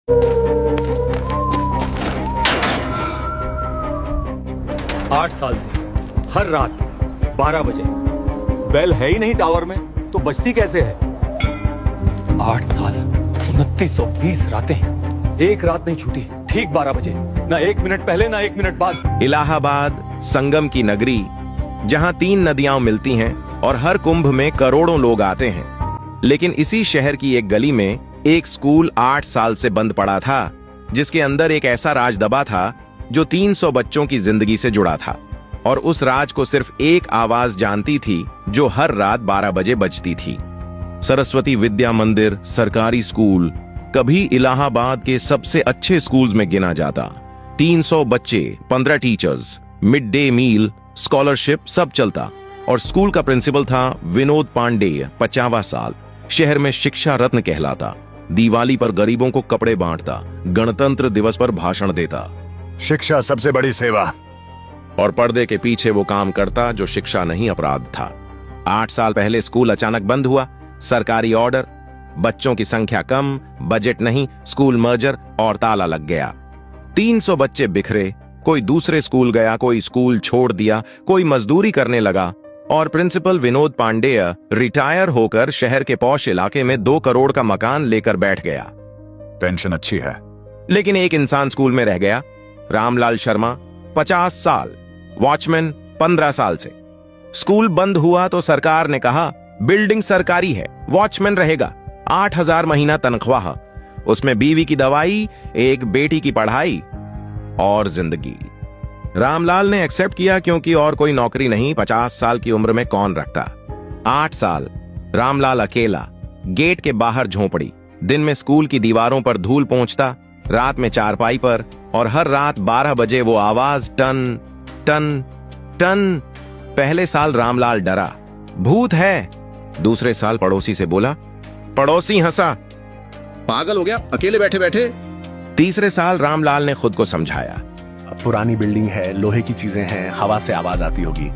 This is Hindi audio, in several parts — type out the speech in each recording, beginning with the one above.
8 साल से हर रात 12 बजे बेल है ही नहीं टावर में, तो बजती कैसे है? 8 साल 2920 रातें, एक रात नहीं छूटी ठीक 12 बजे, ना 1 मिनट पहले ना 1 मिनट बाद। इलाहाबाद संगम की नगरी, जहां 3 नदियां मिलती हैं और हर कुंभ में करोड़ों लोग आते हैं। लेकिन इसी शहर की एक गली में एक स्कूल 8 साल से बंद पड़ा था, जिसके अंदर एक ऐसा राज दबा था जो 300 बच्चों की जिंदगी से जुड़ा था। और उस राज को सिर्फ एक आवाज जानती थी, जो हर रात 12 बजे बजती थी। सरस्वती विद्या मंदिर सरकारी स्कूल कभी इलाहाबाद के सबसे अच्छे स्कूल्स में गिना जाता। 300 बच्चे, 15 teachers, mid day meal, scholarship सब चलता। और स्कूल का प्रिंसिपल था विनोद पांडे, 50वां साल, शहर में शिक्षा रत्न कहलाता। दिवाली पर गरीबों को कपड़े बांटता, गणतंत्र दिवस पर भाषण देता। शिक्षा सबसे बड़ी सेवा। और पर्दे के पीछे वो काम करता जो शिक्षा नहीं अपराध था। 8 साल पहले स्कूल अचानक बंद हुआ। सरकारी ऑर्डर, बच्चों की संख्या कम, बजट नहीं, स्कूल मर्जर, और ताला लग गया। 300 बच्चे बिखरे, कोई दूसरे स्कूल गया, कोई स्कूल छोड़ दिया, कोई मजदूरी करने लगा। और प्रिंसिपल विनोद पांडेय रिटायर होकर शहर के पॉश इलाके में 2 करोड़ का मकान लेकर बैठ गया। पेंशन अच्छी है। लेकिन एक इंसान स्कूल में रह गया, रामलाल शर्मा, 50 साल, वॉचमैन 15 साल से। स्कूल बंद हुआ तो सरकार ने कहा बिल्डिंग सरकारी है, वॉचमैन रहेगा, 8,000 महीना तनख्वाह, उसमें बीवी की दवाई, एक बेटी की पढ़ाई और जिंदगी। रामलाल ने एक्सेप्ट किया, क्योंकि और कोई नौकरी नहीं, 50 साल की उम्र में कौन रखता। 8 साल रामलाल अकेला, गेट के बाहर झोंपड़ी, दिन में स्कूल की दीवारों पर धूल पहुंचता, रात में चारपाई पर। और हर रात 12 बजे वो आवाज, टन टन टन। पहले साल रामलाल डरा, भूत है। दूसरे साल पड़ोसी से बोला, पड़ोसी हंसा, पागल हो गया अकेले बैठे बैठे। तीसरे साल रामलाल ने खुद को समझाया, पुरानी बिल्डिंग है, लोहे की चीजें हैं, हवा से आवाज आती होगी।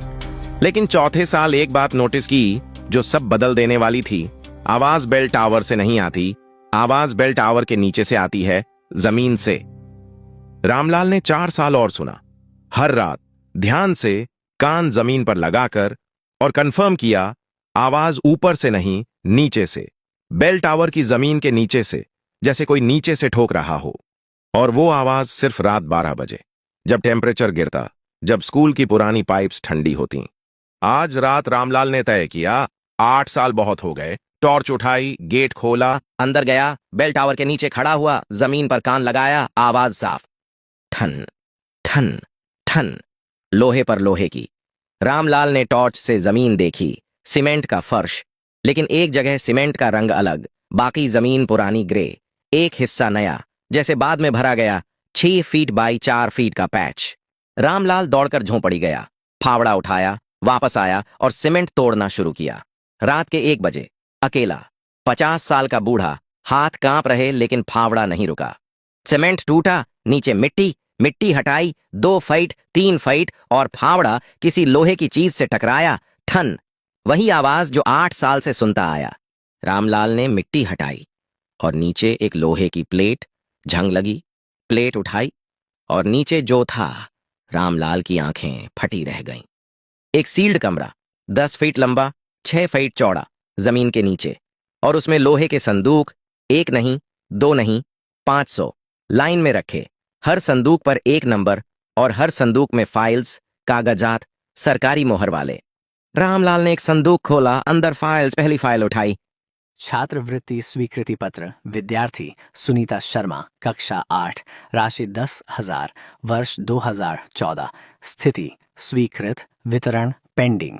लेकिन चौथे साल एक बात नोटिस की जो सब बदल देने वाली थी। आवाज बेल टावर से नहीं आती, आवाज बेल टावर के नीचे से आती है, जमीन से। रामलाल ने 4 साल और सुना, हर रात ध्यान से कान जमीन पर लगाकर, और कंफर्म किया आवाज ऊपर से नहीं, नीचे से, बेल टावर की जमीन के नीचे से, जैसे कोई नीचे से ठोक रहा हो। और वो आवाज सिर्फ रात 12 बजे, जब टेम्परेचर गिरता, जब स्कूल की पुरानी पाइप्स ठंडी होती। आज रात रामलाल ने तय किया, 8 साल बहुत हो गए। टॉर्च उठाई, गेट खोला, अंदर गया, बेल टावर के नीचे खड़ा हुआ, जमीन पर कान लगाया, आवाज साफ, ठन ठन ठन, लोहे पर लोहे की। रामलाल ने टॉर्च से जमीन देखी, सीमेंट का फर्श, लेकिन एक जगह सीमेंट का रंग अलग, बाकी जमीन पुरानी ग्रे, एक हिस्सा नया, जैसे बाद में भरा गया। 6 फीट बाई 4 फीट का पैच। रामलाल दौड़कर झोंपड़ी गया, फावड़ा उठाया, वापस आया और सीमेंट तोड़ना शुरू किया। रात के 1 बजे, अकेला, 50 साल का बूढ़ा, हाथ कांप रहे लेकिन फावड़ा नहीं रुका। सीमेंट टूटा, नीचे मिट्टी, मिट्टी हटाई, 2 फीट 3 फीट, और फावड़ा किसी लोहे की चीज से टकराया, ठन। वही आवाज जो 8 साल से सुनता आया। रामलाल ने मिट्टी हटाई और नीचे एक लोहे की प्लेट, झंग लगी, प्लेट उठाई और नीचे जो था, रामलाल की आंखें फटी रह गईं। एक सील्ड कमरा, 10 फीट लंबा, 6 फीट चौड़ा, जमीन के नीचे, और उसमें लोहे के संदूक, 1 नहीं, 2 नहीं, 500 लाइन में रखे, हर संदूक पर 1 नंबर, और हर संदूक में फाइल्स, कागजात, सरकारी मोहर वाले। रामलाल ने एक संदूक खोला, अंदर फाइल्स, पहली फाइल उठाई, छात्रवृत्ति स्वीकृति पत्र, विद्यार्थी सुनीता शर्मा, कक्षा 8, राशि 10,000, वर्ष 2014, स्थिति स्वीकृत, वितरण पेंडिंग।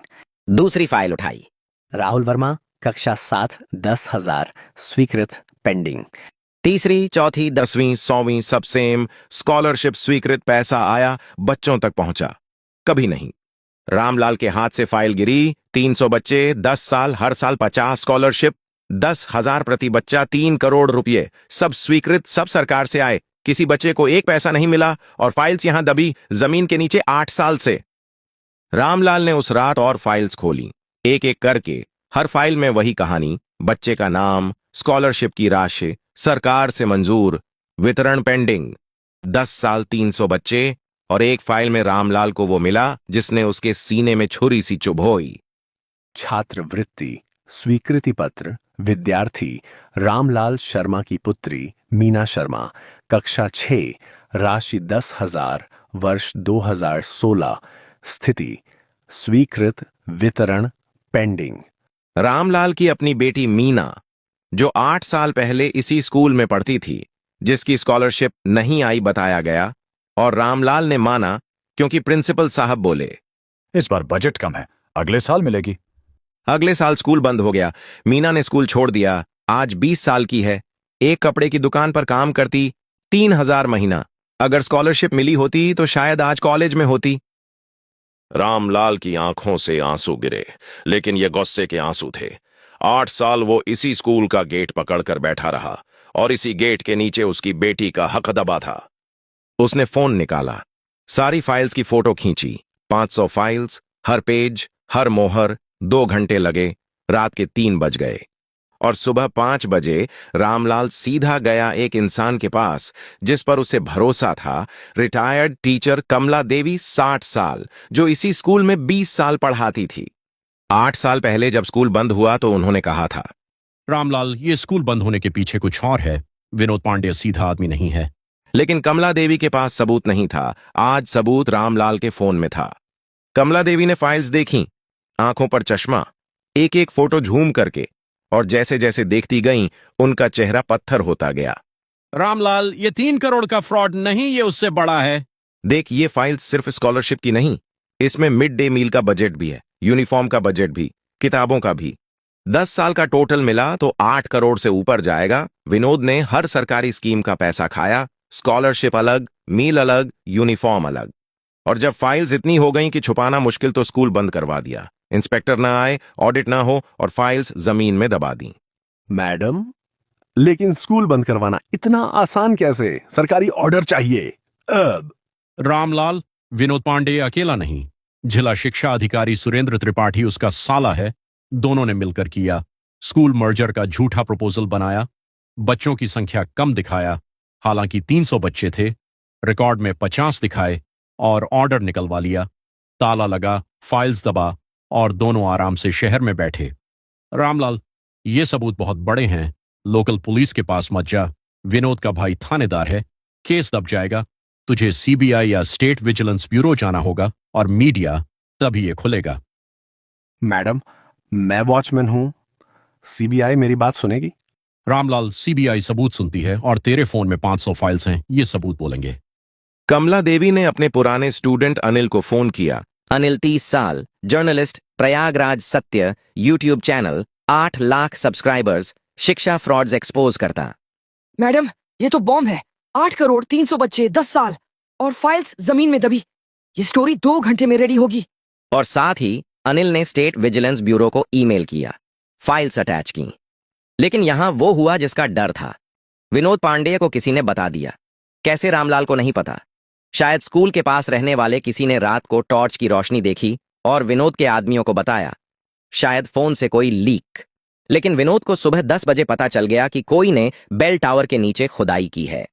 दूसरी फाइल उठाई, राहुल वर्मा, कक्षा 7, 10,000, स्वीकृत पेंडिंग। तीसरी, चौथी, 10वीं, 100वीं सब सेम, स्कॉलरशिप स्वीकृत, पैसा आया, बच्चों तक पहुंचा, कभी नहीं। रामलाल के हाथ से फाइल गिरी, 300 बच्चे, 10 साल, हर साल 50 स्कॉलरशिप, 10,000 प्रति बच्चा, 3 करोड़ रुपए, सब स्वीकृत, सब सरकार से आए, किसी बच्चे को 1 पैसा नहीं मिला, और फाइल्स यहां दबी जमीन के नीचे 8 साल से। रामलाल ने उस रात और फाइल्स खोली, एक एक करके, हर फाइल में वही कहानी, बच्चे का नाम, स्कॉलरशिप की राशि, सरकार से मंजूर, वितरण पेंडिंग। 10 साल 300 बच्चे और एक फाइल में रामलाल को वो मिला जिसने उसके सीने में छुरी सी चुभोई। छात्रवृत्ति स्वीकृति पत्र विद्यार्थी रामलाल शर्मा की पुत्री मीना शर्मा, कक्षा 6, राशि 10,000, वर्ष 2016, स्थिति स्वीकृत, वितरण पेंडिंग। रामलाल की अपनी बेटी मीना, जो 8 साल पहले इसी स्कूल में पढ़ती थी, जिसकी स्कॉलरशिप नहीं आई बताया गया, और रामलाल ने माना क्योंकि प्रिंसिपल साहब बोले इस बार बजट कम है, अगले साल मिलेगी। अगले साल स्कूल बंद हो गया। मीना ने स्कूल छोड़ दिया। आज 20 साल की है, एक कपड़े की दुकान पर काम करती, 3,000 महीना। अगर स्कॉलरशिप मिली होती तो शायद आज कॉलेज में होती। रामलाल की आंखों से आंसू गिरे, लेकिन ये गुस्से के आंसू थे। 8 साल वो इसी स्कूल का गेट पकड़कर बैठा रहा और इसी गेट के नीचे उसकी बेटी का हक दबा था। उसने फोन निकाला, सारी फाइल्स की फोटो खींची। 500 फाइल्स, हर पेज, हर मोहर। 2 घंटे लगे। रात के 3 बज गए और सुबह 5 बजे रामलाल सीधा गया एक इंसान के पास जिस पर उसे भरोसा था। रिटायर्ड टीचर कमला देवी, 60 साल, जो इसी स्कूल में 20 साल पढ़ाती थी। 8 साल पहले जब स्कूल बंद हुआ तो उन्होंने कहा था, रामलाल, ये स्कूल बंद होने के पीछे कुछ और है। विनोद पांडे सीधा आदमी नहीं है। लेकिन कमला देवी के पास सबूत नहीं था। आज सबूत रामलाल के फोन में था। कमला देवी ने फाइल्स देखी, आंखों पर चश्मा, एक एक फोटो झूम करके, और जैसे जैसे देखती गईं, उनका चेहरा पत्थर होता गया। रामलाल, ये 3 करोड़ का फ्रॉड नहीं, ये उससे बड़ा है। देख, ये फाइल सिर्फ स्कॉलरशिप की नहीं, इसमें मिड डे मील का बजट भी है, यूनिफॉर्म का बजट भी, किताबों का भी। 10 साल का टोटल मिला तो 8 करोड़ से ऊपर जाएगा। विनोद ने हर सरकारी स्कीम का पैसा खाया, स्कॉलरशिप अलग, मील अलग, यूनिफॉर्म अलग। और जब फाइल्स इतनी हो गईं कि छुपाना मुश्किल तो स्कूल बंद करवा दिया। इंस्पेक्टर ना आए, ऑडिट ना हो, और फाइल्स जमीन में दबा दी। मैडम, लेकिन स्कूल बंद करवाना इतना आसान कैसे? सरकारी ऑर्डर चाहिए अब। रामलाल, विनोद पांडे अकेला नहीं, जिला शिक्षा अधिकारी सुरेंद्र त्रिपाठी उसका साला है। दोनों ने मिलकर किया। स्कूल मर्जर का झूठा प्रपोजल बनाया, बच्चों की संख्या कम दिखाया, हालांकि 300 बच्चे थे, रिकॉर्ड में 50 दिखाए, और ऑर्डर निकलवा लिया। ताला लगा, फाइल्स दबा, और दोनों आराम से शहर में बैठे। रामलाल, ये सबूत बहुत बड़े हैं। लोकल पुलिस के पास मत जा। विनोद का भाई थानेदार है, केस दब जाएगा। तुझे सीबीआई या स्टेट विजिलेंस ब्यूरो जाना होगा, और मीडिया, तभी ये खुलेगा। मैडम, मैं वॉचमैन हूं, सीबीआई मेरी बात सुनेगी? रामलाल, सीबीआई सबूत सुनती है, और तेरे फोन में 500 फाइल्स हैं, ये सबूत बोलेंगे। कमला देवी ने अपने पुराने स्टूडेंट अनिल को फोन किया। अनिल 30 साल, जर्नलिस्ट, प्रयागराज सत्य, यूट्यूब चैनल, 8 लाख सब्सक्राइबर्स, शिक्षा फ्रॉड्स एक्सपोज करता। मैडम, ये तो बॉम्ब है। 8 करोड़ 300 बच्चे, 10 साल, और फाइल्स जमीन में दबी। ये स्टोरी 2 घंटे में रेडी होगी। और साथ ही अनिल ने स्टेट विजिलेंस ब्यूरो को ईमेल किया, फाइल्स अटैच की। लेकिन यहां वो हुआ जिसका डर था। विनोद पांडे को किसी ने बता दिया। कैसे, रामलाल को नहीं पता। शायद स्कूल के पास रहने वाले किसी ने रात को टॉर्च की रोशनी देखी और विनोद के आदमियों को बताया। शायद फोन से कोई लीक। लेकिन विनोद को सुबह 10 बजे पता चल गया कि कोई ने बेल टावर के नीचे खुदाई की है।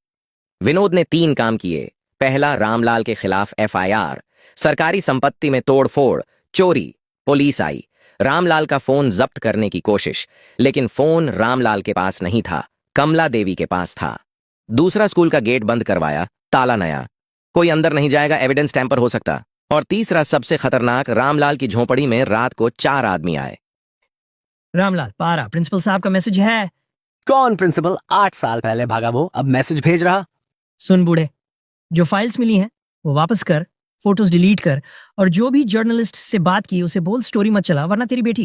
विनोद ने 3 काम किए। पहला, रामलाल के खिलाफ एफआईआर, सरकारी संपत्ति में तोड़फोड़, चोरी। पुलिस आई, रामलाल का फोन जब्त करने की कोशिश, लेकिन फोन रामलाल के पास नहीं था, कमला देवी के पास था। दूसरा, स्कूल का गेट बंद करवाया, ताला नया, कोई अंदर नहीं जाएगा, एविडेंस टैंपर हो सकता। और तीसरा, सबसे खतरनाक, रामलाल की झोपड़ी में रात को 4 आदमी आए। रामलाल, पारा, प्रिंसिपल साहब का मैसेज है। कौन प्रिंसिपल? 8 साल पहले भागा वो, अब मैसेज भेज रहा। सुन बूढ़े, जो फाइल्स मिली हैं वो वापस कर, फोटोज डिलीट कर, और जो भी जर्नलिस्ट से बात की उसे बोल स्टोरी मत चला, वरना तेरी बेटी।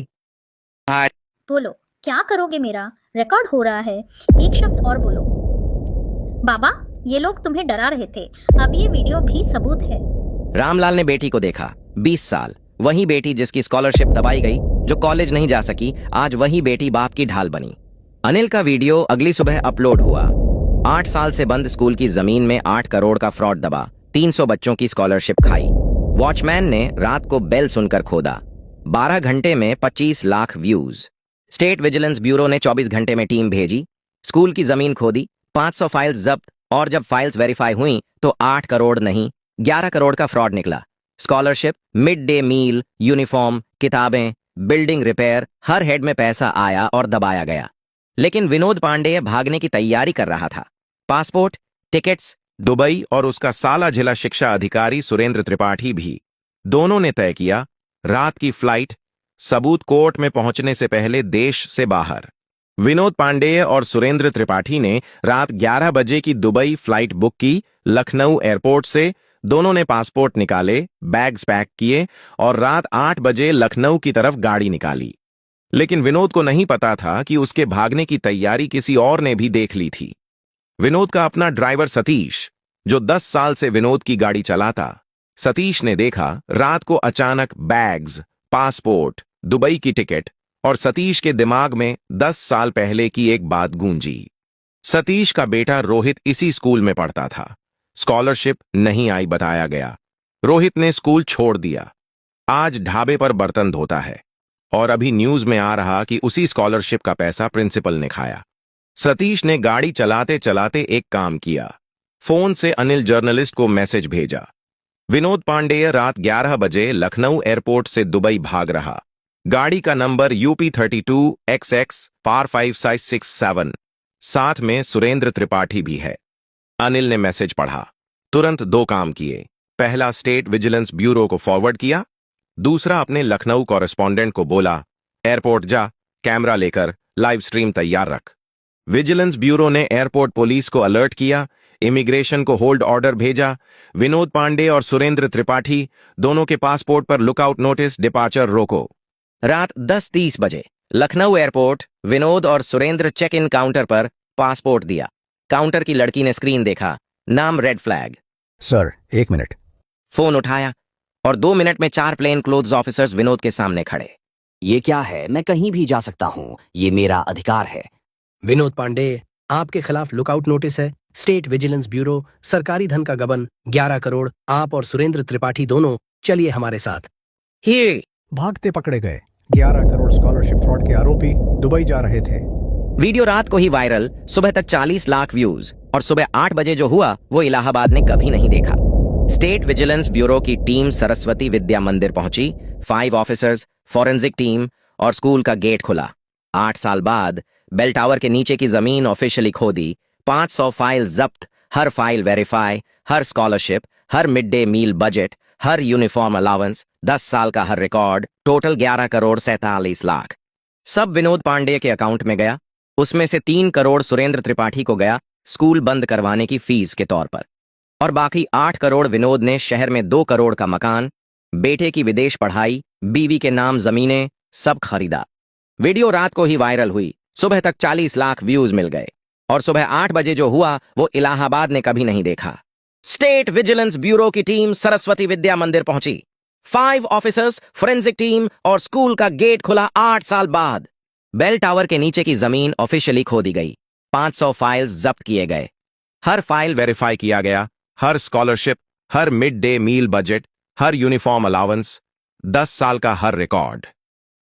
बोलो, क्या करोगे? मेरा रिकॉर्ड हो रहा है, एक शब्द और बोलो। बाबा, ये लोग तुम्हें डरा रहे थे, अब ये वीडियो भी सबूत है। रामलाल ने बेटी को देखा, 20 साल, वही बेटी जिसकी स्कॉलरशिप दबाई गई, जो कॉलेज नहीं जा सकी, आज वही बेटी बाप की ढाल बनी। अनिल का वीडियो अगली सुबह अपलोड हुआ। 8 साल से बंद स्कूल की जमीन में 8 करोड़ का फ्रॉड दबा, 300 बच्चों की स्कॉलरशिप खाई। वॉचमैन ने रात को बेल सुनकर खोदा, 12 घंटे में 25 lakh views. State vigilance bureau ने 24 घंटे में टीम भेजी, स्कूल की जमीन खोदी, 500 फाइल्स जब्त, और जब फाइल्स वेरीफाई हुई तो 8 करोड़ नहीं 11 करोड़ का फ्रॉड निकला। Scholarship, mid day meal, uniform, किताबें, बिल्डिंग रिपेयर, हर हेड में पैसा आया और दबाया गया। लेकिन विनोद पांडेय भागने की तैयारी कर रहा था। पासपोर्ट, टिकट्स, दुबई और उसका साला जिला शिक्षा अधिकारी सुरेंद्र त्रिपाठी भी, दोनों ने तय किया रात की फ्लाइट, सबूत कोर्ट में पहुंचने से पहले देश से बाहर। विनोद पांडेय और सुरेंद्र त्रिपाठी ने रात 11 बजे की दुबई फ्लाइट बुक की लखनऊ एयरपोर्ट से। दोनों ने पासपोर्ट निकाले, बैग्स पैक किए और रात 8 बजे लखनऊ की तरफ गाड़ी निकाली। लेकिन विनोद को नहीं पता था कि उसके भागने की तैयारी किसी और ने भी देख ली थी। विनोद का अपना ड्राइवर सतीश, जो 10 साल से विनोद की गाड़ी चलाता। सतीश ने देखा रात को अचानक बैग्स, पासपोर्ट, दुबई की टिकट और सतीश के दिमाग में 10 साल पहले की एक बात गूंजी। सतीश का बेटा रोहित इसी स्कूल में पढ़ता था। स्कॉलरशिप नहीं आई बताया गया। रोहित ने स्कूल छोड़ दिया, आज ढाबे पर बर्तन धोता है और अभी न्यूज में आ रहा कि उसी स्कॉलरशिप का पैसा प्रिंसिपल ने खाया। सतीश ने गाड़ी चलाते चलाते एक काम किया, फोन से अनिल जर्नलिस्ट को मैसेज भेजा। विनोद पांडेय रात 11 बजे लखनऊ एयरपोर्ट से दुबई भाग रहा। गाड़ी का नंबर UP32XX 5567, साथ में सुरेंद्र त्रिपाठी भी है। अनिल ने मैसेज पढ़ा, तुरंत 2 काम किए। पहला, स्टेट विजिलेंस ब्यूरो को फॉरवर्ड किया। दूसरा, अपने लखनऊ कॉरेस्पॉन्डेंट को बोला, एयरपोर्ट जा, कैमरा लेकर लाइव स्ट्रीम तैयार रख। विजिलेंस ब्यूरो ने एयरपोर्ट पुलिस को अलर्ट किया, इमिग्रेशन को होल्ड ऑर्डर भेजा। विनोद पांडे और सुरेंद्र त्रिपाठी दोनों के पासपोर्ट पर लुकआउट नोटिस, डिपार्चर रोको। रात 10:30 बजे लखनऊ एयरपोर्ट, विनोद और सुरेंद्र चेक इन काउंटर पर पासपोर्ट दिया। काउंटर की लड़की ने स्क्रीन देखा, नाम red flag. Sir 1 minute. Phone उठाया और 2 मिनट में 4 प्लेन क्लोथ्स ऑफिसर्स विनोद के सामने खड़े। ये क्या है? मैं कहीं भी जा सकता हूँ, ये मेरा अधिकार है। विनोद पांडे, आपके खिलाफ लुकआउट नोटिस है। स्टेट विजिलेंस ब्यूरो, सरकारी धन का गबन, 11 करोड़। आप और सुरेंद्र त्रिपाठी दोनों चलिए हमारे साथ। ही भागते पकड़े गए। 11 करोड़ स्कॉलरशिप फ्रॉड के आरोपी दुबई जा रहे थे। वीडियो रात को ही वायरल, सुबह तक 40 लाख व्यूज और सुबह 8 बजे जो हुआ वो इलाहाबाद ने कभी नहीं देखा। स्टेट विजिलेंस ब्यूरो की टीम सरस्वती विद्या मंदिर पहुंची। 5 ऑफिसर्स, फॉरेंसिक टीम और स्कूल का गेट खुला। 8 साल बाद बेल टावर के नीचे की जमीन ऑफिशियली खोदी। 500 फाइल जब्त, हर फाइल वेरीफाई, हर स्कॉलरशिप, हर मिड डे मील बजट, हर यूनिफॉर्म अलाउंस, 10 साल का हर रिकॉर्ड, टोटल 11 करोड़ 47 लाख। सब विनोद पांडे के अकाउंट में गया। उसमें से 3 करोड़ सुरेंद्र त्रिपाठी को गया स्कूल बंद करवाने की फीस के तौर पर, और बाकी 8 करोड़ विनोद ने शहर में 2 करोड़ का मकान, बेटे की विदेश पढ़ाई, बीवी के नाम जमीनें, सब खरीदा। वीडियो रात को ही वायरल हुई, सुबह तक 40 लाख व्यूज मिल गए और सुबह 8 बजे जो हुआ वो इलाहाबाद ने कभी नहीं देखा। स्टेट विजिलेंस ब्यूरो की टीम सरस्वती विद्या मंदिर पहुंची। 5 ऑफिसर्स, फोरेंसिक टीम और स्कूल का गेट खुला 8 साल बाद। बेल टावर के नीचे की जमीन ऑफिशियली खोदी गई। 500 फाइल्स जब्त किए गए। हर फाइल वेरीफाई किया गया, हर स्कॉलरशिप, हर मिड डे मील बजट, हर यूनिफॉर्म अलाउंस, 10 साल का हर रिकॉर्ड,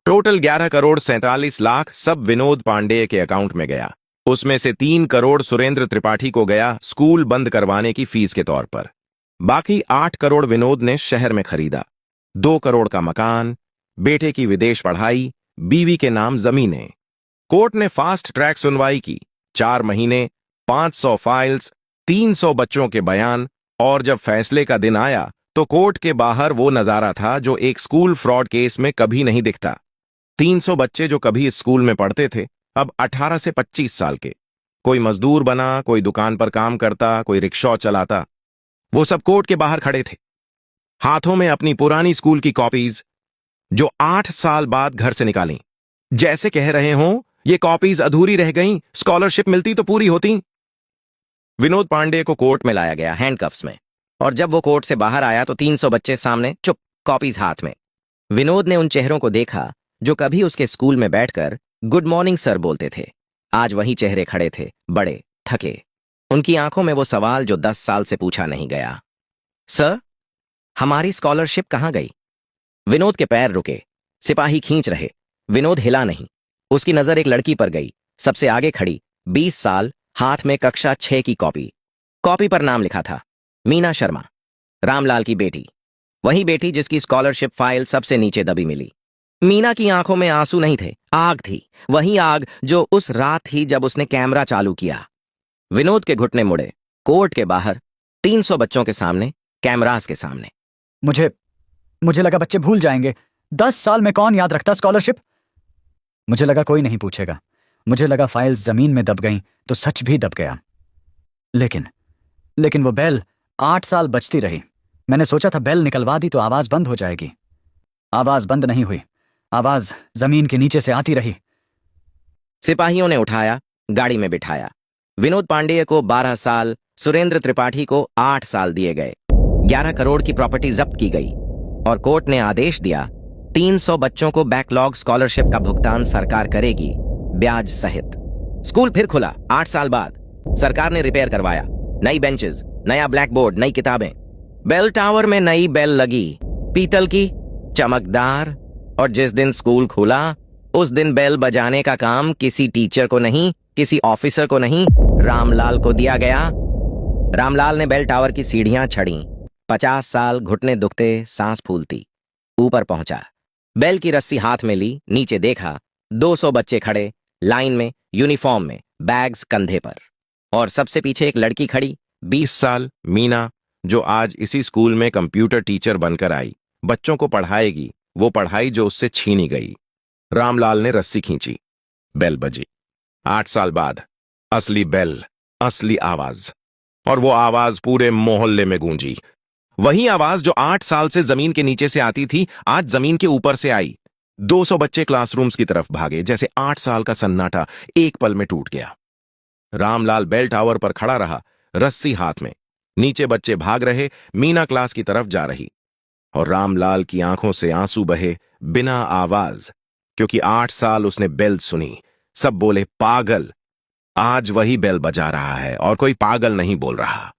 टोटल 11 करोड़ 47 लाख सब विनोद पांडेय के अकाउंट में गया। उसमें से 3 करोड़ सुरेंद्र त्रिपाठी को गया स्कूल बंद करवाने की फीस के तौर पर। बाकी 8 करोड़ विनोद ने शहर में खरीदा। 2 करोड़ का मकान, बेटे की विदेश पढ़ाई, बीवी के नाम जमीनें। कोर्ट ने फास्ट ट्रैक सुनवाई की। 4 महीने, 500 फाइल्स, 300 बच्चों के बयान, और जब फैसले का दिन आया तो कोर्ट के बाहर वो नजारा था जो एक स्कूल फ्रॉड केस में कभी नहीं दिखता। 300 बच्चे जो कभी इस स्कूल में पढ़ते थे, अब 18 से 25 साल के। कोई मजदूर बना, कोई दुकान पर काम करता, कोई रिक्शा चलाता। वो सब कोर्ट के बाहर खड़े थे, हाथों में अपनी पुरानी स्कूल की कॉपीज, जो 8 साल बाद घर से निकाली। जैसे कह रहे हों ये कॉपीज अधूरी रह गईं, स्कॉलरशिप मिलती तो पूरी होती। विनोद पांडे को कोर्ट में लाया गया हैंडकफ्स में, और जब वो कोर्ट से बाहर आया तो 300 बच्चे सामने चुप, कॉपीज हाथ में। विनोद ने उन चेहरों को देखा जो कभी उसके स्कूल में बैठकर गुड मॉर्निंग सर बोलते थे। आज वही चेहरे खड़े थे, बड़े, थके। उनकी आंखों में वो सवाल जो 10 साल से पूछा नहीं गया। सर, हमारी स्कॉलरशिप कहां गई? विनोद के पैर रुके, सिपाही खींच रहे। विनोद हिला नहीं। उसकी नजर एक लड़की पर गई, सबसे आगे खड़ी, 20 साल, हाथ में कक्षा 6 की कॉपी। कॉपी पर नाम लिखा था मीना शर्मा, रामलाल की बेटी, वही बेटी जिसकी स्कॉलरशिप फाइल सबसे नीचे दबी मिली। मीना की आंखों में आंसू नहीं थे, आग थी, वही आग जो उस रात थी जब उसने कैमरा चालू किया। विनोद के घुटने मुड़े, कोर्ट के बाहर 300 बच्चों के सामने, कैमरास के सामने। मुझे लगा बच्चे भूल जाएंगे। 10 साल में कौन याद रखता स्कॉलरशिप? मुझे लगा कोई नहीं पूछेगा। मुझे लगा फाइल्स जमीन में दब गईं तो सच भी दब गया। लेकिन वो बेल 8 साल बजती रही। मैंने सोचा था बेल निकलवा दी तो आवाज बंद हो जाएगी। आवाज बंद नहीं हुई, आवाज जमीन के नीचे से आती रही। सिपाहियों ने उठाया, गाड़ी में बिठाया। विनोद पांडेय को 12 साल, सुरेंद्र त्रिपाठी को 8 साल दिए गए। 11 करोड़ की प्रॉपर्टी जब्त की गई और कोर्ट ने आदेश दिया 300 बच्चों को बैकलॉग स्कॉलरशिप का भुगतान सरकार करेगी, ब्याज सहित। स्कूल फिर खुला 8 साल बाद। सरकार ने रिपेयर करवाया, नई बेंचेस, नया ब्लैक बोर्ड, नई किताबें। बेल टावर में नई बेल लगी, पीतल की, चमकदार। और जिस दिन स्कूल खुला उस दिन बेल बजाने का काम किसी टीचर को नहीं, किसी ऑफिसर को नहीं, रामलाल को दिया गया। रामलाल ने बेल टावर की सीढ़ियां चढ़ी। 50 साल, घुटने दुखते, सांस फूलती। ऊपर पहुंचा, बेल की रस्सी हाथ में ली, नीचे देखा, 200 बच्चे खड़े, लाइन में, यूनिफॉर्म में, बैग्स कंधे पर। और सबसे पीछे एक लड़की खड़ी, 20 साल, मीना, जो आज इसी स्कूल में कंप्यूटर टीचर बनकर आई, बच्चों को पढ़ाएगी, वो पढ़ाई जो उससे छीनी गई। रामलाल ने रस्सी खींची, बेल बजी। 8 साल बाद असली बेल, असली आवाज। और वो आवाज पूरे मोहल्ले में गूंजी। वही आवाज जो 8 साल से जमीन के नीचे से आती थी, आज जमीन के ऊपर से आई। 200 बच्चे क्लासरूम्स की तरफ भागे, जैसे 8 साल का सन्नाटा एक पल में टूट गया। रामलाल बेल टावर पर खड़ा रहा, रस्सी हाथ में। नीचे बच्चे भाग रहे, मीना क्लास की तरफ जा रही। और रामलाल की आंखों से आंसू बहे, बिना आवाज, क्योंकि 8 साल उसने बेल सुनी। सब बोले पागल। आज वही बेल बजा रहा है और कोई पागल नहीं बोल रहा।